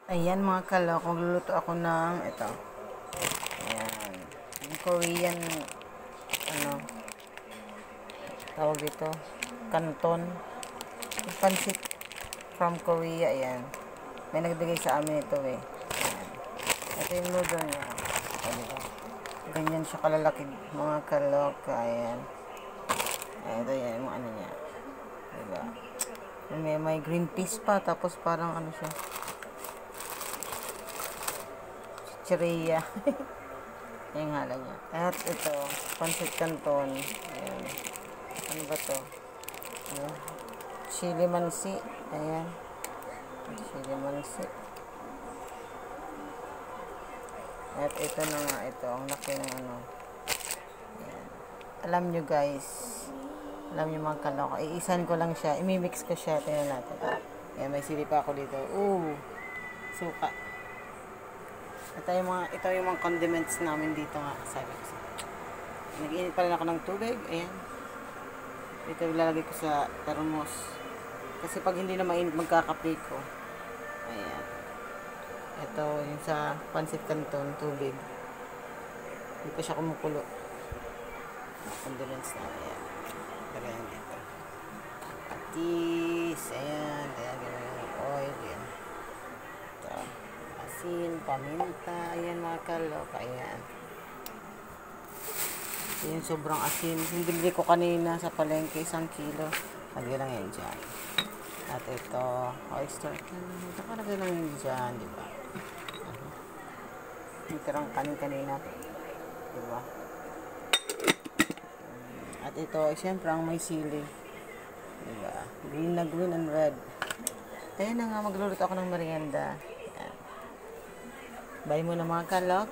Ayan mga kalok, magluluto ako ng ito. Ayan. Yung Korean, tawag dito, canton. Yung pancit from Korea, ayan. May nagbigay sa amin ito eh. Ayan. Ito yung noodle niya. Diba? Ganyan siya kalalaki mga kalok. Ayan. Ayan, ito yan, yung ano niya. Diba? May green peas pa, tapos parang ano siya. Chicheria. Yung hala niya. At ito, pancit canton. Ayan. Ano ba to? Ayan. Chili mansi. Ayan. Chili mansi. At ito na nga, ito. Ang laki ng ano. Ayan. Alam nyo guys. Alam nyo mga kaloko. Iisan ko lang siya. Imimix ko siya. Tingnan natin. Ayan, may sili pa ako dito. Ooh. Suka. Ito yung mga condiments namin dito nga. Sabi ko. Nag-init pa rin ako ng tubig. Ayan. Ito ilalagay ko sa thermos. Kasi pag hindi na mainit, magkakape ko. Ayan. Ito yung sa pancit canton, tubig. Hindi pa siya kumukulo. Condiments na. Ayan. Lagayan dito. Patis. Ayan. Ayan. Yung oil. Ayan. Ito. Asin, paminta. Ayan mga kalok. Ayan. Ito yung sobrang asin. Yung binili ko kanina sa palengke, 1 kilo. Lagyan lang yan dyan. At ito, oyster. Nakalagay lang yan dyan, diba? Iterang kanina. Diba? At ito, siyempre ang may sili. Diba? Green na green and red. Kaya na nga, magluluto ako ng merienda. Ayan. Bye muna mga kalok.